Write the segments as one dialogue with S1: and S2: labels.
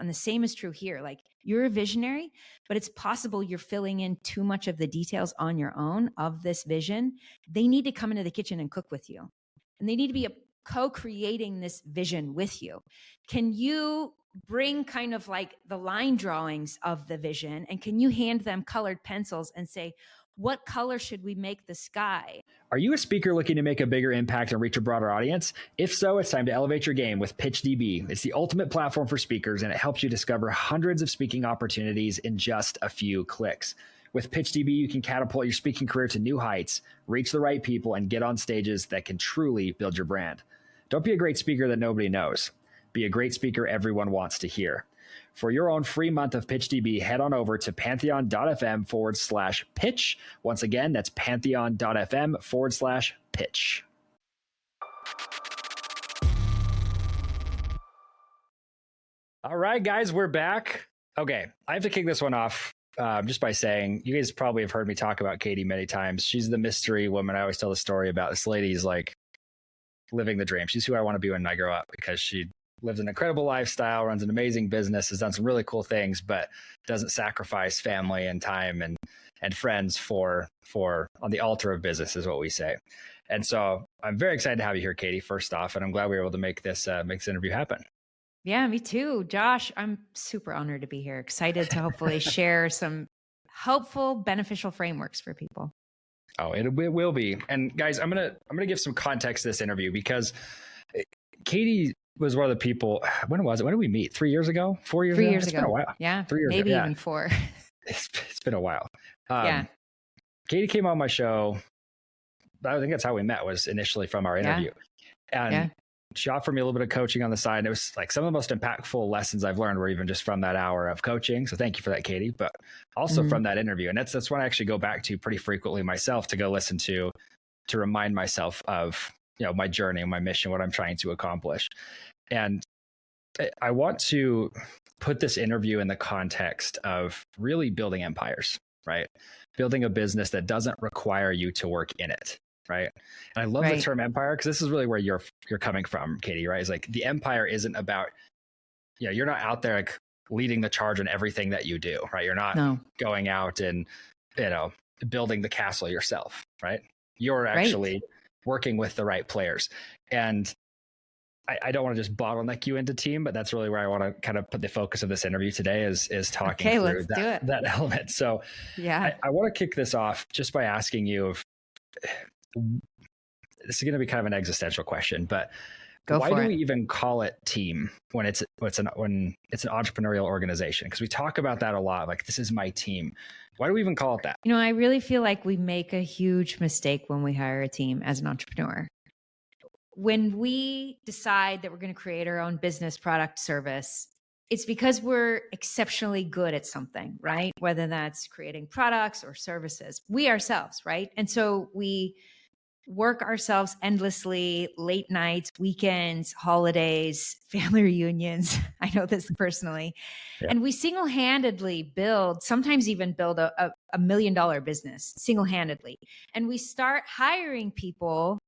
S1: And the same is true here. Like, you're a visionary, but it's possible you're filling in too much of the details on your own of this vision. They need to come into the kitchen and cook with you. And they need to be co-creating this vision with you. Can you bring kind of like the line drawings of the vision, and can you hand them colored pencils and say, what color should we make the sky?
S2: Are you a speaker looking to make a bigger impact and reach a broader audience? If so, it's time to elevate your game with PitchDB. It's the ultimate platform for speakers, and it helps you discover hundreds of speaking opportunities in just a few clicks. With PitchDB, you can catapult your speaking career to new heights, reach the right people, and get on stages that can truly build your brand. Don't be a great speaker that nobody knows. Be a great speaker everyone wants to hear. For your own free month of PitchDB, head on over to pantheon.fm/pitch. Once again, that's pantheon.fm/pitch. All right, guys, we're back. Okay, I have to kick this one off just by saying, you guys probably have heard me talk about Katie many times. She's the mystery woman I always tell the story about. This lady's like living the dream. She's who I want to be when I grow up, because she lives an incredible lifestyle, runs an amazing business, has done some really cool things, but doesn't sacrifice family and time and friends for on the altar of business, is what we say. And so I'm very excited to have you here, Katie, first off, and I'm glad we were able to make this interview happen.
S1: Yeah, me too. Josh, I'm super honored to be here. Excited to hopefully share some helpful, beneficial frameworks for people.
S2: Oh, it will be. And guys, I'm gonna give some context to this interview, because Katie was one of the people. When was it? When did we meet? 3 years ago? 4 years ago?
S1: 3 years
S2: ago.
S1: It's
S2: been a while.
S1: Yeah.
S2: 3 years
S1: maybe
S2: ago.
S1: Even 4.
S2: It's been a while.
S1: Yeah.
S2: Katie came on my show. I think that's how we met, was initially from our interview. And she offered me a little bit of coaching on the side. And it was like some of the most impactful lessons I've learned were even just from that hour of coaching. So thank you for that, Katie, but also from that interview. And that's one I actually go back to pretty frequently myself to go listen to remind myself of, my journey and my mission, what I'm trying to accomplish. And I want to put this interview in the context of really building empires, right? Building a business that doesn't require you to work in it, right? And I love the term empire, because this is really where you're coming from, Katie, right? It's like the empire isn't about, you're not out there like leading the charge on everything that you do, right? You're not going out and, building the castle yourself, right? You're actually working with the right players. And I don't want to just bottleneck you into team, but that's really where I want to kind of put the focus of this interview today is talking through that element. So I want to kick this off just by asking you if this is going to be kind of an existential question, but why do we even call it team when it's an entrepreneurial organization? Because we talk about that a lot. Like, this is my team. Why do we even call it that?
S1: I really feel like we make a huge mistake when we hire a team as an entrepreneur. When we decide that we're going to create our own business, product, service, it's because we're exceptionally good at something, right? Whether that's creating products or services, we ourselves, right? And so we work ourselves endlessly, late nights, weekends, holidays, family reunions. I know this personally. Yeah. And we single-handedly sometimes even build a $1 million business single-handedly. And we start hiring people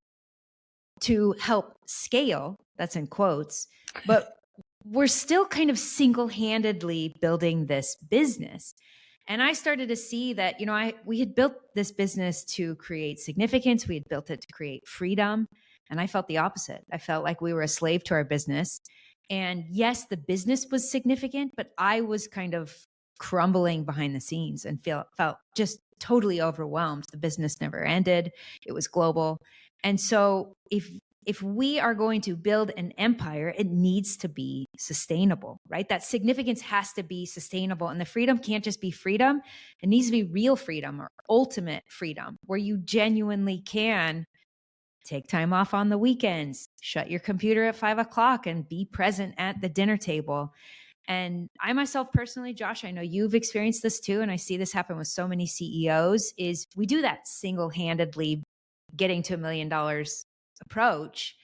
S1: to help scale, that's in quotes, but we're still kind of single-handedly building this business. And I started to see that, we had built this business to create significance. We had built it to create freedom. And I felt the opposite. I felt like we were a slave to our business. And yes, the business was significant, but I was kind of crumbling behind the scenes and felt just totally overwhelmed. The business never ended. It was global. And so if we are going to build an empire, it needs to be sustainable, right? That significance has to be sustainable. And the freedom can't just be freedom. It needs to be real freedom or ultimate freedom, where you genuinely can take time off on the weekends, shut your computer at 5 o'clock and be present at the dinner table. And I myself personally, Josh, I know you've experienced this too, and I see this happen with so many CEOs, is we do that single-handedly getting to $1 million approach.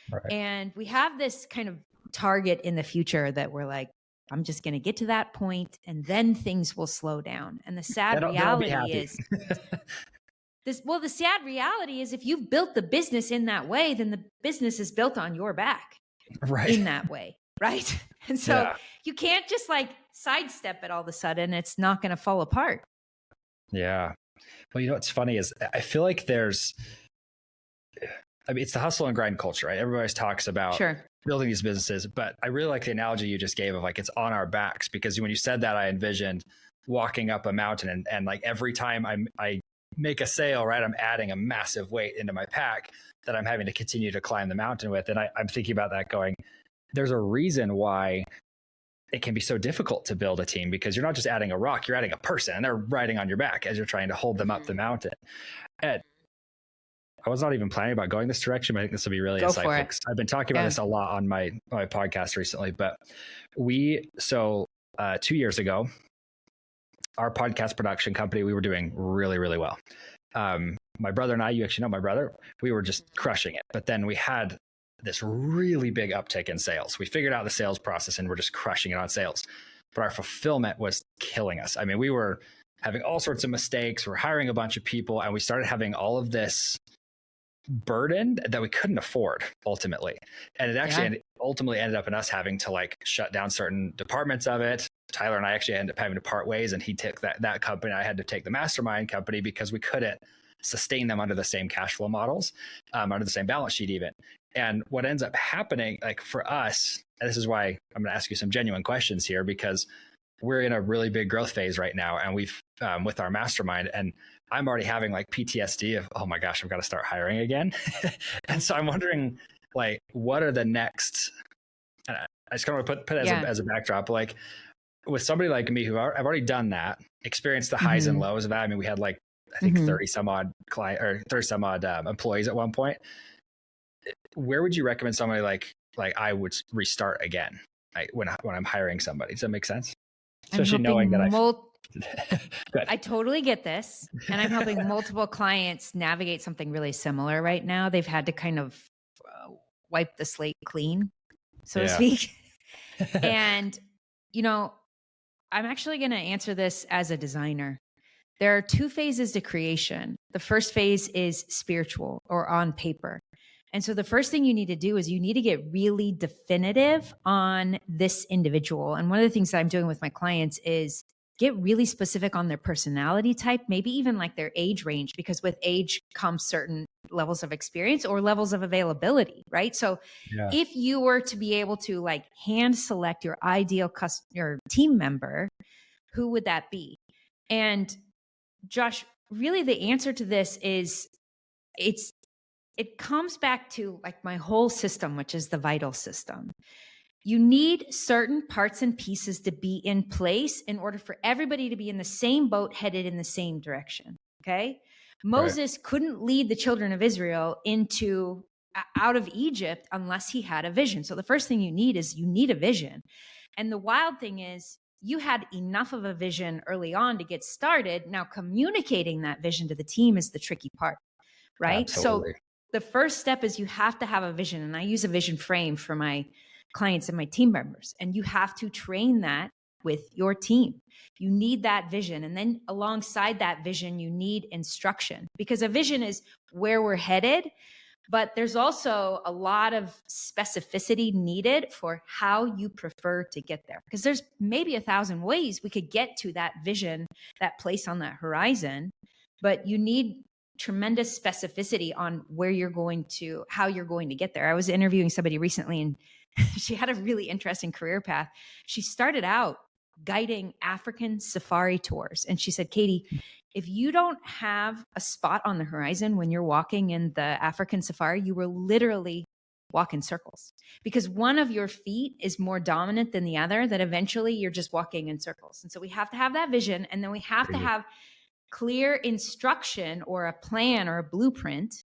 S1: Right. And we have this kind of target in the future that we're like, I'm just going to get to that point and then things will slow down. And the sad reality is the sad reality is if you've built the business in that way, then the business is built on your back in that way. Right. And so you can't just like sidestep it all of a sudden. It's not going to fall apart.
S2: Yeah. Well, what's funny is I feel like it's the hustle and grind culture, right? Everybody always talks about building these businesses, but I really like the analogy you just gave of like, it's on our backs, because when you said that, I envisioned walking up a mountain and like every time I make a sale, right, I'm adding a massive weight into my pack that I'm having to continue to climb the mountain with. And I'm thinking about that going, there's a reason why it can be so difficult to build a team, because you're not just adding a rock, you're adding a person, and they're riding on your back as you're trying to hold them up the mountain. And I was not even planning about going this direction, but I think this will be really insightful. I've been talking about this a lot on my podcast recently, but 2 years ago, our podcast production company, we were doing really, really well. My brother and I, you actually know my brother, we were just crushing it. But then we had this really big uptick in sales. We figured out the sales process and we're just crushing it on sales. But our fulfillment was killing us. I mean, we were having all sorts of mistakes. We're hiring a bunch of people, and we started having all of this burden that we couldn't afford ultimately. And it actually ultimately ended up in us having to like shut down certain departments of it. Tyler and I actually ended up having to part ways, and he took that company. I had to take the mastermind company because we couldn't sustain them under the same cash flow models, under the same balance sheet even. And what ends up happening, like for us, and this is why I'm going to ask you some genuine questions here, because we're in a really big growth phase right now, and we've with our mastermind, and I'm already having like PTSD of, oh my gosh, I've got to start hiring again. And so I'm wondering, like, what are the next, I just kind of put it as a backdrop, like with somebody like me who I've already done that, experienced the highs and lows of that. I mean, we had like, I think 30 some odd employees at one point. Where would you recommend somebody like I would restart again, when I'm hiring somebody? Does that make sense? Especially knowing that
S1: I totally get this. And I'm helping multiple clients navigate something really similar right now. They've had to kind of wipe the slate clean, so to speak. And, I'm actually going to answer this as a designer. There are 2 phases to creation. The first phase is spiritual or on paper. And so the first thing you need to do is you need to get really definitive on this individual. And one of the things that I'm doing with my clients is get really specific on their personality type, maybe even like their age range, because with age comes certain levels of experience or levels of availability, right? So if you were to be able to like hand select your ideal your team member, who would that be? And Josh, really the answer to this is it comes back to like my whole system, which is the vital system. You need certain parts and pieces to be in place in order for everybody to be in the same boat, headed in the same direction. Okay. Moses couldn't lead the children of Israel out of Egypt unless he had a vision. So the first thing you need a vision. And the wild thing is, you had enough of a vision early on to get started. Now communicating that vision to the team is the tricky part, right?
S2: Absolutely.
S1: So the first step is you have to have a vision. And I use a vision frame for my clients and my team members. And you have to train that with your team. You need that vision. And then alongside that vision, you need instruction, because a vision is where we're headed. But there's also a lot of specificity needed for how you prefer to get there, because there's maybe 1,000 ways we could get to that vision, that place on that horizon, but you need tremendous specificity on how you're going to get there. I was interviewing somebody recently, and she had a really interesting career path. She started out guiding African safari tours. And she said, Katie, if you don't have a spot on the horizon when you're walking in the African safari, you will literally walk in circles, because one of your feet is more dominant than the other, that eventually you're just walking in circles. And so we have to have that vision. And then we have to have clear instruction or a plan or a blueprint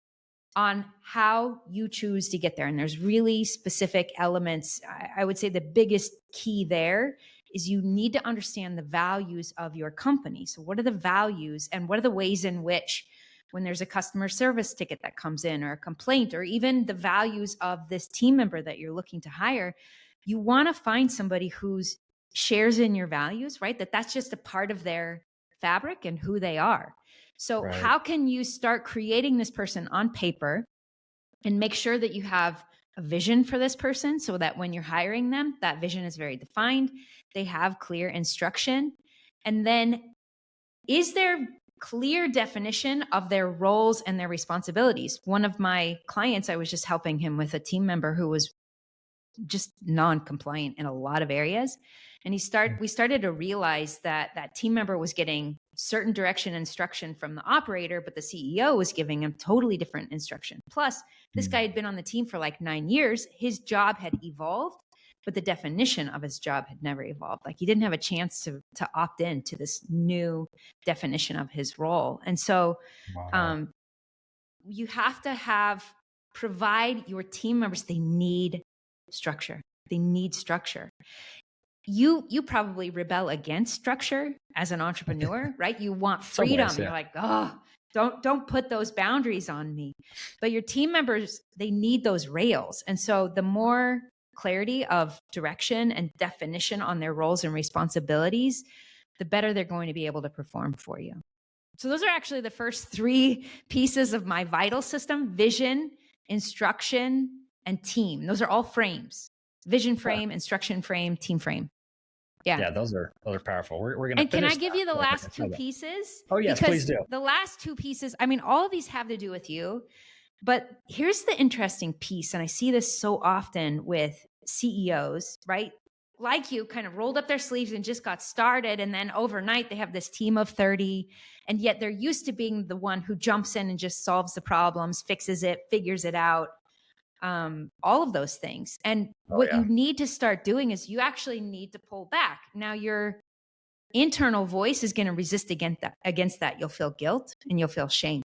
S1: on how you choose to get there. And there's really specific elements. I would say the biggest key there is you need to understand the values of your company. So what are the values, and what are the ways in which, when there's a customer service ticket that comes in, or a complaint, or even the values of this team member that you're looking to hire, you want to find somebody who's shares in your values, right? That's just a part of their fabric and who they are. So how can you start creating this person on paper and make sure that you have a vision for this person so that when you're hiring them, that vision is very defined. They have clear instruction. And then is there clear definition of their roles and their responsibilities? One of my clients, I was just helping him with a team member who was just non-compliant in a lot of areas. And we started to realize that that team member was getting certain direction instruction from the operator, but the CEO was giving him totally different instruction. Plus, this guy had been on the team for like 9 years. His job had evolved, but the definition of his job had never evolved. Like he didn't have a chance to opt in to this new definition of his role. And so you have to provide your team members, they need structure. They need structure. You probably rebel against structure as an entrepreneur, right? You want freedom. You're like, oh, don't put those boundaries on me. But your team members, they need those rails. And so the more clarity of direction and definition on their roles and responsibilities, the better they're going to be able to perform for you. So those are actually the first 3 pieces of my vital system: vision, instruction, and team. Those are all frames: vision frame, instruction frame, team frame.
S2: Yeah, those are powerful. We're going to.
S1: And can I give you the last 2 pieces?
S2: Oh yes,
S1: because
S2: please do.
S1: The last 2 pieces, I mean, all of these have to do with you, but here's the interesting piece, and I see this so often with CEOs, right? Like you, kind of rolled up their sleeves and just got started, and then overnight they have this team of 30, and yet they're used to being the one who jumps in and just solves the problems, fixes it, figures it out. All of those things. And you need to start doing is you actually need to pull back. Now your internal voice is going to resist against that. You'll feel guilt and you'll feel shame.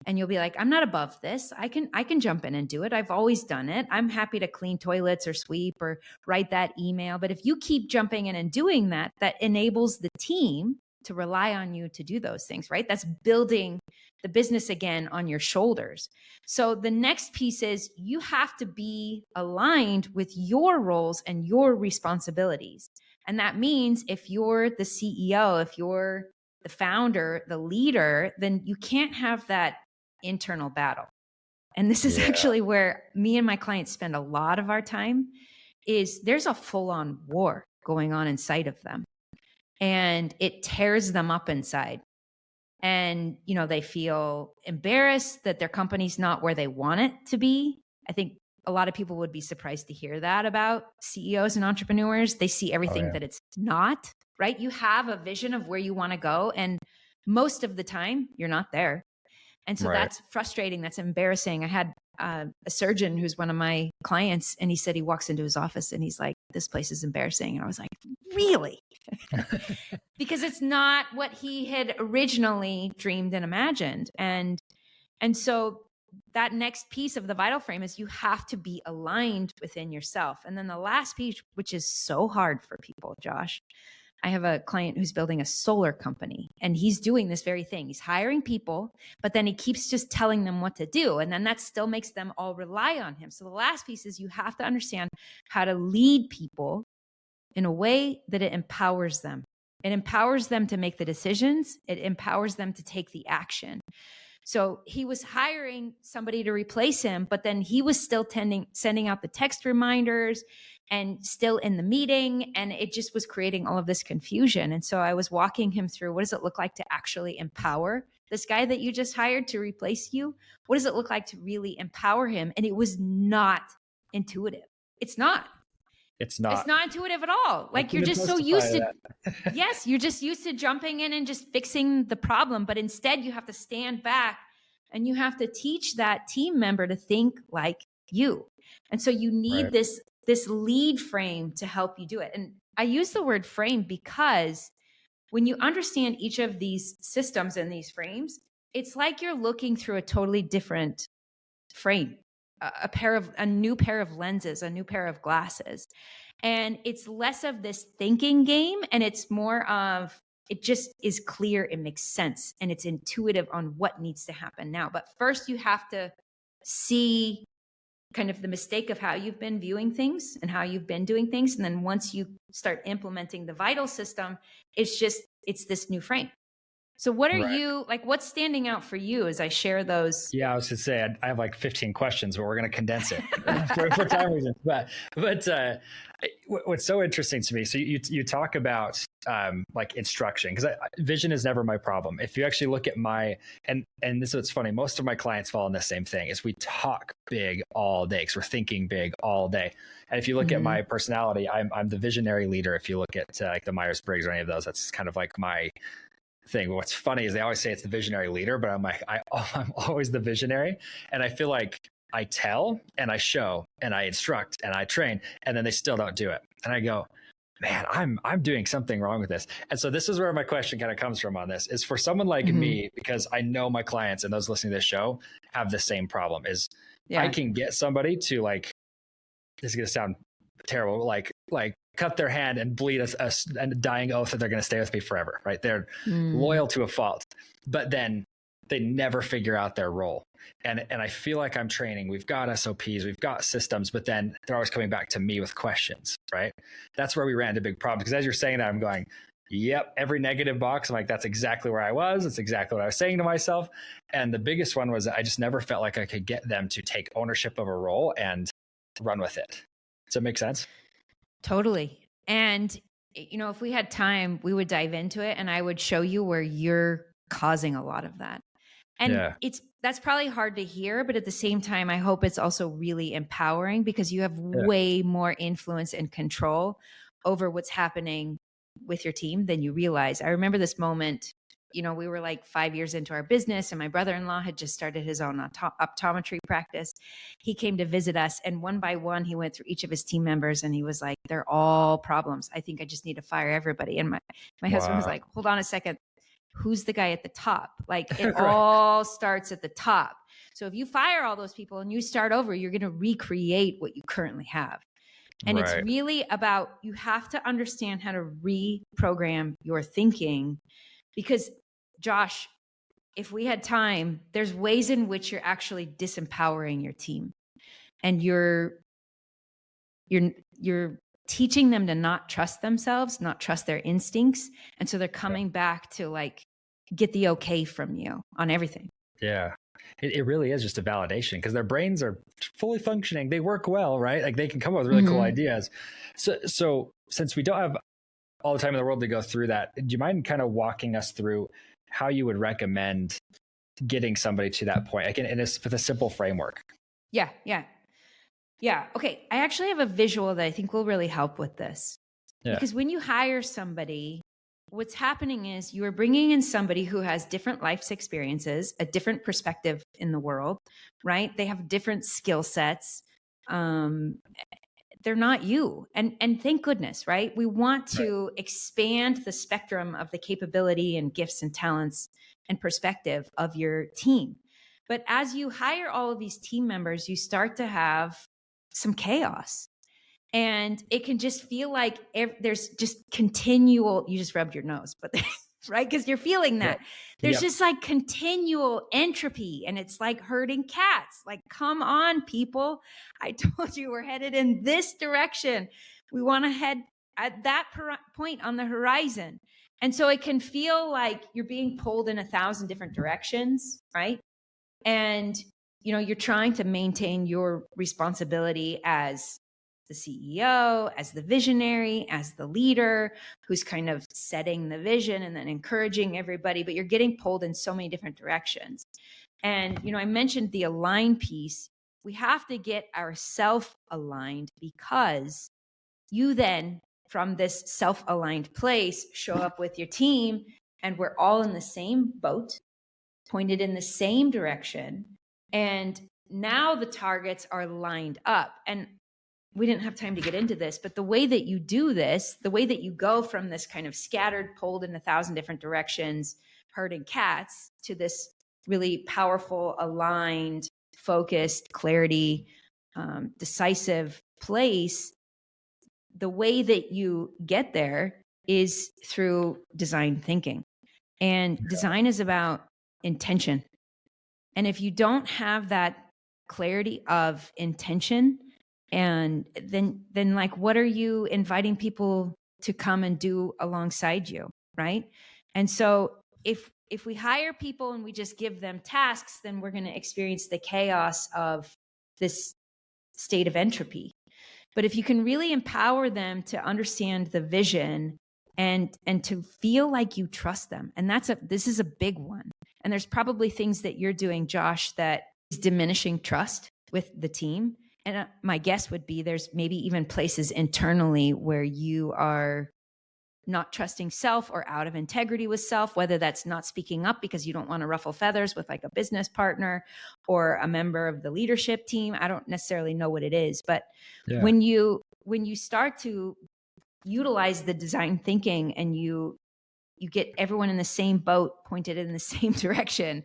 S1: And you'll be like, I'm not above this. I can jump in and do it. I've always done it. I'm happy to clean toilets or sweep or write that email. But if you keep jumping in and doing that, that enables the team to rely on you to do those things, right? That's building the business again on your shoulders. So the next piece is you have to be aligned with your roles and your responsibilities. And that means if you're the CEO, if you're the founder, the leader, then you can't have that internal battle. And this is actually where me and my clients spend a lot of our time. Is there's a full-on war going on inside of them. And it tears them up inside. And, they feel embarrassed that their company's not where they want it to be. I think a lot of people would be surprised to hear that about CEOs and entrepreneurs. They see everything that it's not, right? You have a vision of where you want to go. And most of the time, you're not there. And so that's frustrating. That's embarrassing. I had a surgeon who's one of my clients, and he said he walks into his office and he's like, this place is embarrassing. And I was like, really? Because it's not what he had originally dreamed and imagined. And so that next piece of the vital frame is you have to be aligned within yourself. And then the last piece, which is so hard for people, Josh, I have a client who's building a solar company, and he's doing this very thing. He's hiring people, but then he keeps just telling them what to do. And then that still makes them all rely on him. So the last piece is you have to understand how to lead people in a way that it empowers them. It empowers them to make the decisions. It empowers them to take the action. So he was hiring somebody to replace him, but then he was still sending out the text reminders and still in the meeting. And it just was creating all of this confusion. And so I was walking him through, what does it look like to actually empower this guy that you just hired to replace you? What does it look like to really empower him? And it was not intuitive. It's not intuitive at all. Like you're just so used to, yes, you're just used to jumping in and just fixing the problem. But instead you have to stand back and you have to teach that team member to think like you. And so you need this lead frame to help you do it. And I use the word frame because when you understand each of these systems and these frames, it's like you're looking through a totally different frame. A new pair of lenses, a new pair of glasses. And it's less of this thinking game and it's more of, it just is clear, it makes sense, and it's intuitive on what needs to happen now. But first you have to see kind of the mistake of how you've been viewing things and how you've been doing things. And then once you start implementing the vital system, it's this new frame. So what are
S2: Right.
S1: you like, what's standing out for you as I share those?
S2: Yeah, I was to say I have like 15 questions, but we're going to condense it for time reasons. But what's so interesting to me, so you talk about like instruction, because vision is never my problem. If you actually look at and this is what's funny, most of my clients fall in the same thing, is we talk big all day because we're thinking big all day. And if you look at my personality, I'm the visionary leader. If you look at like the Myers-Briggs or any of those, that's kind of like my thing. But what's funny is they always say it's the visionary leader, but I'm like, I'm always the visionary. And I feel like I tell and I show and I instruct and I train, and then they still don't do it. And I go, man, I'm doing something wrong with this. And so this is where my question kind of comes from on this, is for someone like me, because I know my clients and those listening to this show have the same problem, is I can get somebody to, like, this is going to sound terrible, like cut their hand and bleed a dying oath that they're going to stay with me forever, right? They're loyal to a fault, but then they never figure out their role. And I feel like I'm training. We've got SOPs, we've got systems, but then they're always coming back to me with questions, right? That's where we ran into big problems. Because as you're saying that, I'm going, yep, every negative box. I'm like, that's exactly where I was. That's exactly what I was saying to myself. And the biggest one was that I just never felt like I could get them to take ownership of a role and run with it. Does that make sense?
S1: Totally. And, you know, if we had time, we would dive into it and I would show you where you're causing a lot of that. And that's probably hard to hear, but at the same time, I hope it's also really empowering, because you have way more influence and control over what's happening with your team than you realize. I remember this moment, you know, we were like 5 years into our business and my brother-in-law had just started his own optometry practice. He came to visit us, and one by one, he went through each of his team members and he was like, they're all problems. I think I just need to fire everybody. And my husband was like, hold on a second. Who's the guy at the top? Like, it all starts at the top. So if you fire all those people and you start over, you're going to recreate what you currently have. And it's really about, you have to understand how to reprogram your thinking, because Josh, if we had time, there's ways in which you're actually disempowering your team, and you're teaching them to not trust themselves, not trust their instincts. And so they're coming back to, like, get the okay from you on everything.
S2: Yeah. It really is just a validation, because their brains are fully functioning. They work well, right? Like, they can come up with really cool ideas. So since we don't have all the time in the world to go through that, do you mind kind of walking us through how you would recommend getting somebody to that point, like with a simple framework?
S1: Yeah. Okay. I actually have a visual that I think will really help with this. Because when you hire somebody, what's happening is you are bringing in somebody who has different life experiences, a different perspective in the world, right? They have different skill sets. They're not you. And thank goodness, right? We want to expand the spectrum of the capability and gifts and talents and perspective of your team. But as you hire all of these team members, you start to have some chaos. And it can just feel like there's just continual, you just rubbed your nose, but right? Because you're feeling that. There's just like continual entropy, and it's like herding cats. Like, come on, people. I told you we're headed in this direction. We want to head at that point on the horizon. And so it can feel like you're being pulled in 1,000 different directions, right? And, you know, you're trying to maintain your responsibility as the CEO, as the visionary, as the leader who's kind of setting the vision and then encouraging everybody, but you're getting pulled in so many different directions. And, you know, I mentioned the align piece. We have to get ourselves aligned, because you then, from this self-aligned place, show up with your team and we're all in the same boat, pointed in the same direction. And now the targets are lined up. And we didn't have time to get into this, but the way that you do this, the way that you go from this kind of scattered, pulled in 1,000 different directions, herding cats, to this really powerful, aligned, focused, clarity, decisive place, the way that you get there is through design thinking. And design is about intention. And if you don't have that clarity of intention, and then like, what are you inviting people to come and do alongside you, right? And so if if we hire people and we just give them tasks, then we're going to experience the chaos of this state of entropy. But if you can really empower them to understand the vision and to feel like you trust them, and this is a big one. And there's probably things that you're doing, Josh, that is diminishing trust with the team. And my guess would be there's maybe even places internally where you are not trusting self or out of integrity with self, whether that's not speaking up because you don't want to ruffle feathers with like a business partner or a member of the leadership team. I don't necessarily know what it is, but when you start to utilize the design thinking and you get everyone in the same boat, pointed in the same direction,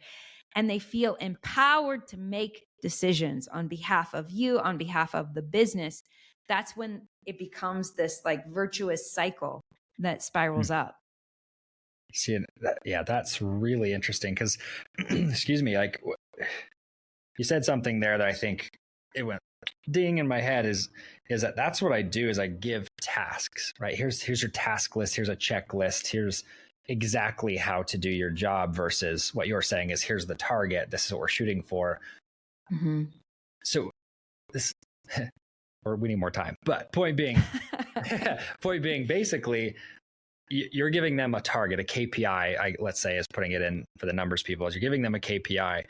S1: and they feel empowered to make decisions on behalf of you, on behalf of the business, that's when it becomes this like virtuous cycle that spirals up.
S2: See, that's really interesting because, excuse me, like you said something there that I think it went ding in my head is that's what I do is I give tasks, right? Here's your task list. Here's a checklist. Here's exactly how to do your job versus what you're saying is here's the target. This is what we're shooting for. Mm-hmm. So this, or we need more time, but point being, basically you're giving them a target, a KPI, let's say is putting it in for the numbers people, is you're giving them a KPI.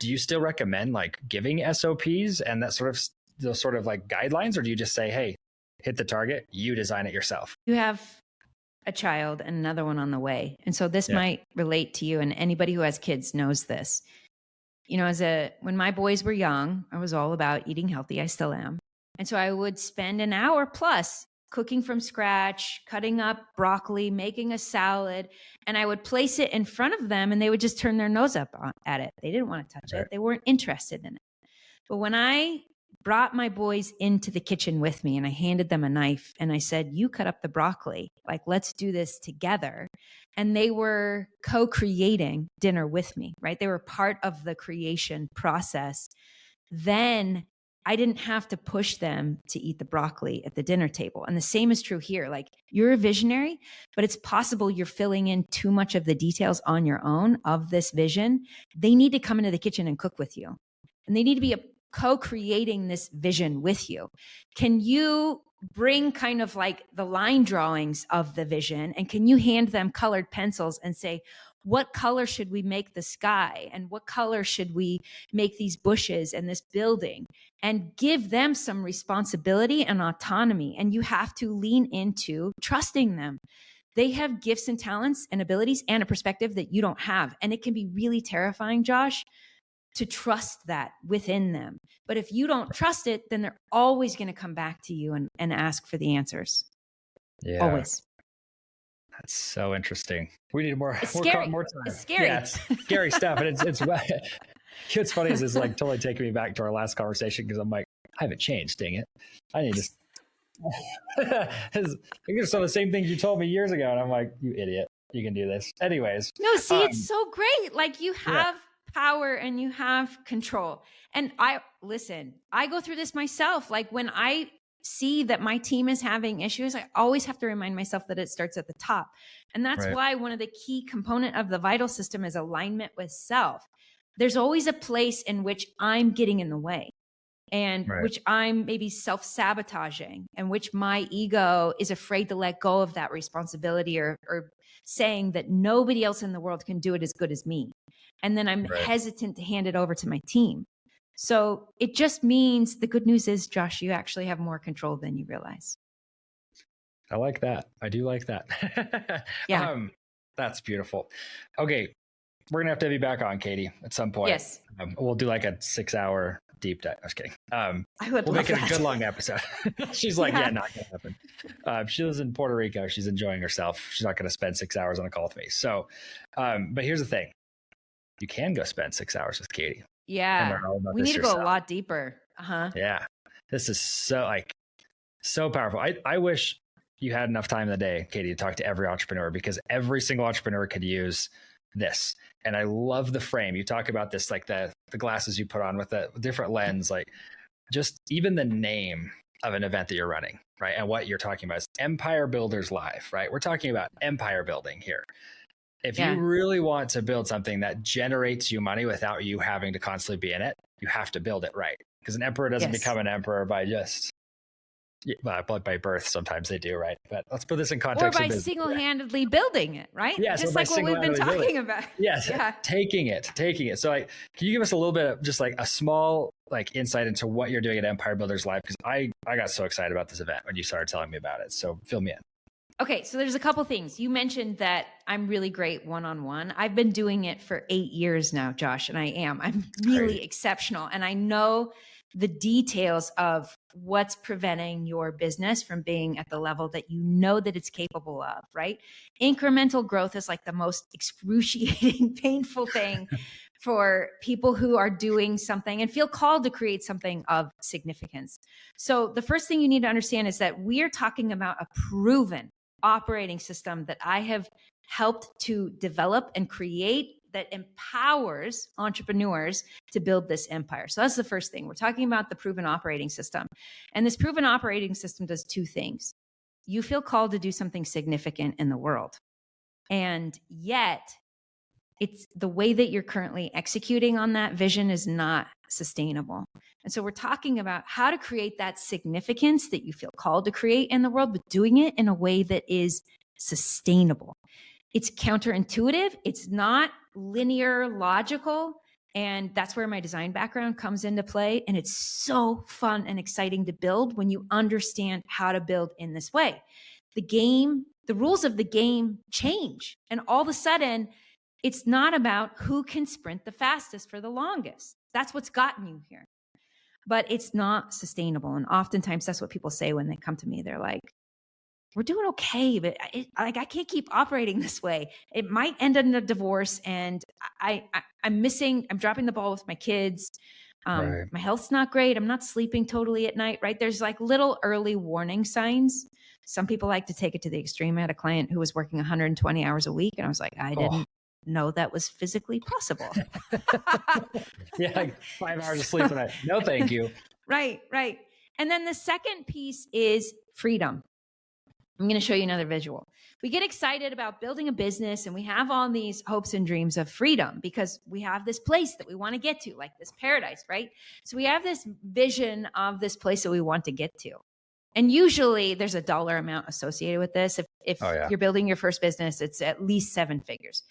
S2: Do you still recommend like giving SOPs and that sort of those sort of like guidelines, or do you just say, hey, hit the target, you design it yourself?
S1: You have a child and another one on the way. And so this might relate to you, and anybody who has kids knows this. You know, when my boys were young, I was all about eating healthy. I still am. And so I would spend an hour plus cooking from scratch, cutting up broccoli, making a salad, and I would place it in front of them and they would just turn their nose up at it. They didn't want to touch it. They weren't interested in it. But when I brought my boys into the kitchen with me and I handed them a knife and I said, you cut up the broccoli, like, let's do this together. And they were co-creating dinner with me, right? They were part of the creation process. Then I didn't have to push them to eat the broccoli at the dinner table. And the same is true here. Like, you're a visionary, but it's possible you're filling in too much of the details on your own of this vision. They need to come into the kitchen and cook with you. And they need to be co-creating this vision with you. Can you bring kind of like the line drawings of the vision, and can you hand them colored pencils and say, what color should we make the sky? And what color should we make these bushes and this building? And give them some responsibility and autonomy. And you have to lean into trusting them. They have gifts and talents and abilities and a perspective that you don't have. And it can be really terrifying, Josh, to trust that within them. But if you don't trust it, then they're always going to come back to you and ask for the answers. Yeah. Always.
S2: That's so interesting. We need more.
S1: It's scary.
S2: More time.
S1: It's scary.
S2: Yeah, it's scary stuff. And it's funny is it's like totally taking me back to our last conversation because I'm like, I haven't changed, dang it. I need to. You're some of the same things you told me years ago. And I'm like, you idiot. You can do this. Anyways.
S1: No, see, it's so great. Like, you have power and you have control. And I go through this myself. Like, when I see that my team is having issues, I always have to remind myself that it starts at the top. And that's why one of the key component of the vital system is alignment with self. There's always a place in which I'm getting in the way and which I'm maybe self-sabotaging, and which my ego is afraid to let go of that responsibility or saying that nobody else in the world can do it as good as me. And then I'm hesitant to hand it over to my team. So it just means the good news is, Josh, you actually have more control than you realize.
S2: I like that. I do like that.
S1: Yeah.
S2: That's beautiful. Okay. We're going to have you back on, Katie, at some point.
S1: Yes.
S2: We'll do like a 6-hour deep dive. I was kidding.
S1: We'll
S2: make it a good long episode. She's like, not going to happen. She lives in Puerto Rico. She's enjoying herself. She's not going to spend 6 hours on a call with me. So, but here's the thing. You can go spend 6 hours with Katie.
S1: Yeah. We need to go a lot deeper.
S2: Yeah. This is so powerful. I wish you had enough time in the day, Katie, to talk to every entrepreneur, because every single entrepreneur could use this. And I love the frame. You talk about this, like the glasses you put on with a different lens, like just even the name of an event that you're running, right? And what you're talking about is Empire Builders Live, right? We're talking about empire building here. If you really want to build something that generates you money without you having to constantly be in it, you have to build it right. Because an emperor doesn't become an emperor by just by birth. Sometimes they do, right? But let's put this in context.
S1: Or by single-handedly building it, right?
S2: Yes,
S1: just like what we've been talking about.
S2: Yes, taking it. So like, can you give us a little bit of just like a small like insight into what you're doing at Empire Builders Live? Because I got so excited about this event when you started telling me about it. So fill me in.
S1: Okay, so there's a couple things. You mentioned that I'm really great one-on-one. I've been doing it for 8 years now, Josh, and I'm really exceptional. And I know the details of what's preventing your business from being at the level that you know that it's capable of, right? Incremental growth is like the most excruciating, painful thing for people who are doing something and feel called to create something of significance. So the first thing you need to understand is that we are talking about a proven operating system that I have helped to develop and create that empowers entrepreneurs to build this empire. So that's the first thing. We're talking about the proven operating system. And this proven operating system does two things. You feel called to do something significant in the world. And yet, it's the way that you're currently executing on that vision is not sustainable. And so we're talking about how to create that significance that you feel called to create in the world, but doing it in a way that is sustainable. It's counterintuitive. It's not linear, logical. And that's where my design background comes into play. And it's so fun and exciting to build when you understand how to build in this way. The rules of the game change. And all of a sudden, it's not about who can sprint the fastest for the longest. That's what's gotten you here. But it's not sustainable. And oftentimes that's what people say when they come to me. They're like, we're doing okay, but I can't keep operating this way. It might end in a divorce, and I'm dropping the ball with my kids. My health's not great. I'm not sleeping totally at night, right? There's like little early warning signs. Some people like to take it to the extreme. I had a client who was working 120 hours a week, and I was like, I didn't know that was physically possible.
S2: Yeah, like 5 hours of sleep a night. No, thank you.
S1: Right. And then the second piece is freedom. I'm going to show you another visual. We get excited about building a business and we have all these hopes and dreams of freedom because we have this place that we want to get to, like this paradise, right? So we have this vision of this place that we want to get to. And usually there's a dollar amount associated with this. If you're building your first business, it's at least 7 figures.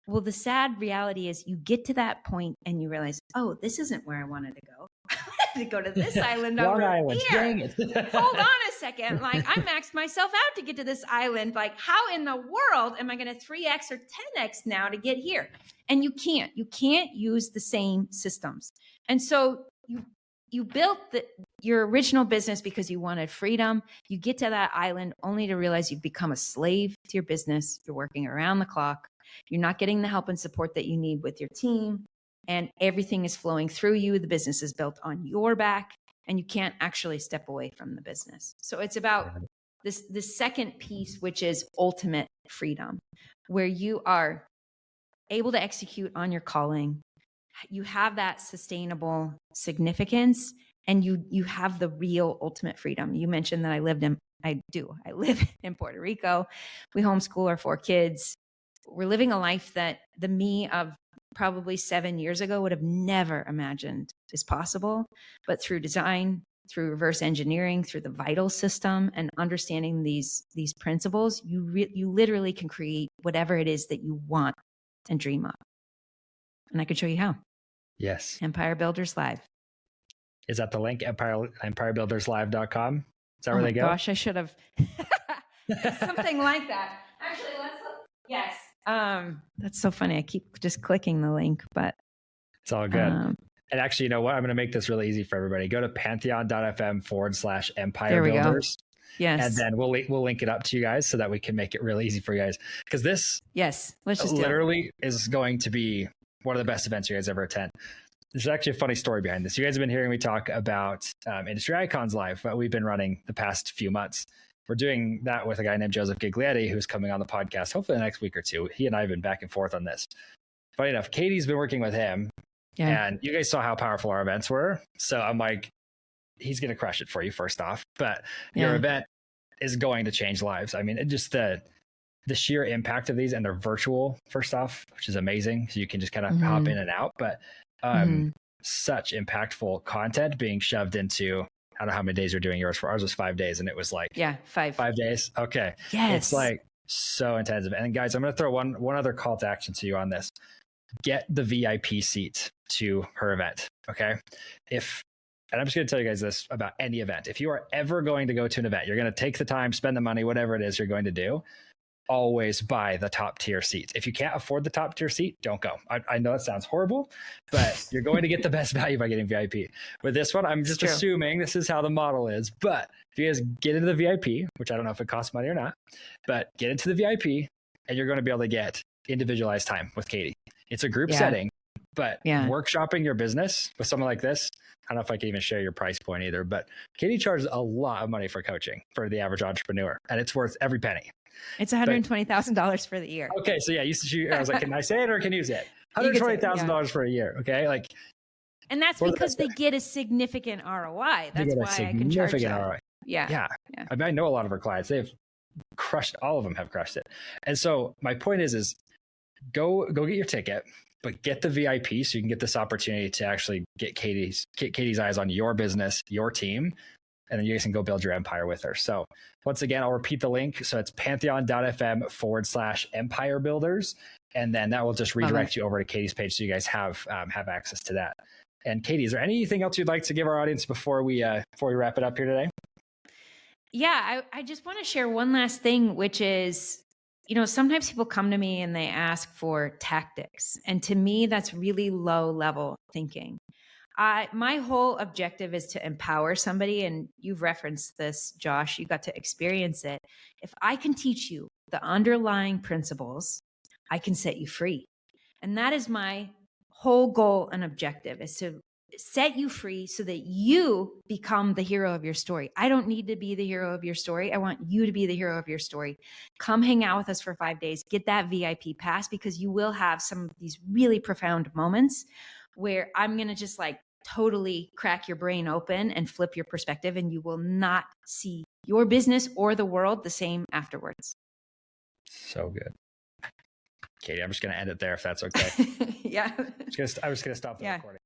S1: Well, the sad reality is you get to that point and you realize, oh, this isn't where I wanted to go. I wanted to go to this island over
S2: island.
S1: here.
S2: Dang it.
S1: Hold on a second. Like, I maxed myself out to get to this island. Like, how in the world am I going to 3X or 10X now to get here? And you can't use the same systems. And so you built your original business because you wanted freedom. You get to that island only to realize you've become a slave to your business. You're working around the clock. You're not getting the help and support that you need with your team, and everything is flowing through you. The business is built on your back, and you can't actually step away from the business. So it's about this second piece, which is ultimate freedom, where you are able to execute on your calling. You have that sustainable significance, and you have the real ultimate freedom. You mentioned that I live in Puerto Rico. We homeschool our 4 kids. We're living a life that the me of probably 7 years ago would have never imagined is possible. But through design, through reverse engineering, through the vital system, and understanding these principles, you literally can create whatever it is that you want and dream of. And I can show you how.
S2: Yes.
S1: Empire Builders Live.
S2: Is that the link? EmpireBuildersLive.com? Is that where they go?
S1: Gosh, I should have. Something like that. Actually, let's look. Yes. That's so funny. I keep just clicking the link, but
S2: it's all good. And actually, you know what? I'm going to make this really easy for everybody. Go to pantheon.fm/Empire Builders.
S1: Yes.
S2: And then we'll link it up to you guys so that we can make it really easy for you guys. Because this
S1: let's just
S2: literally is going to be one of the best events you guys ever attend. There's actually a funny story behind this. You guys have been hearing me talk about Industry Icons Live, but we've been running the past few months. We're doing that with a guy named Joseph Giglietti, who's coming on the podcast, hopefully the next week or two. He and I have been back and forth on this. Funny enough, Katie's been working with him, and you guys saw how powerful our events were. So I'm like, he's going to crush it for you, first off. But your event is going to change lives. I mean, just the the sheer impact of these, and they're virtual first off, which is amazing. So you can just kind of hop in and out, but such impactful content being shoved into, I don't know how many days you're doing yours for. Ours was 5 days, and it was like 5 days. Okay.
S1: Yes.
S2: It's like so intensive. And guys, I'm going to throw one other call to action to you on this. Get the VIP seat to her event. Okay. And I'm just going to tell you guys this about any event. If you are ever going to go to an event, you're going to take the time, spend the money, whatever it is you're going to do, always buy the top tier seats. If you can't afford the top tier seat, don't go. I know that sounds horrible, but you're going to get the best value by getting VIP. With this one, I'm just assuming this is how the model is. But if you guys get into the VIP, which I don't know if it costs money or not, but get into the VIP and you're going to be able to get individualized time with Katie. It's a group setting, but workshopping your business with someone like this, I don't know if I can even share your price point either, but Katie charges a lot of money for coaching for the average entrepreneur, and it's worth every penny.
S1: It's $120,000 for the year.
S2: Okay. So yeah, I was like, can I say it or can you say it? $120,000 for a year. Okay. Like,
S1: and that's because they get a significant ROI. That's why I can charge that. ROI. Yeah.
S2: I mean, I know a lot of our clients, they've crushed, all of them have crushed it. And so my point is go get your ticket, but get the VIP so you can get this opportunity to actually get Katie's eyes on your business, your team, and then you guys can go build your empire with her. So once again, I'll repeat the link. So it's pantheon.fm/empire builders. And then that will just redirect you over to Katie's page. So you guys have access to that. And Katie, is there anything else you'd like to give our audience before we wrap it up here today?
S1: Yeah, I just want to share one last thing, which is, sometimes people come to me and they ask for tactics. And to me, that's really low level thinking. My whole objective is to empower somebody, and you've referenced this, Josh, you got to experience it. If I can teach you the underlying principles, I can set you free. And that is my whole goal and objective, is to set you free so that you become the hero of your story. I don't need to be the hero of your story. I want you to be the hero of your story. Come hang out with us for 5 days, get that VIP pass, because you will have some of these really profound moments where I'm going to just totally crack your brain open and flip your perspective, and you will not see your business or the world the same afterwards.
S2: So good. Katie, I'm just going to end it there if that's okay.
S1: Yeah.
S2: I was just going to stop the recording.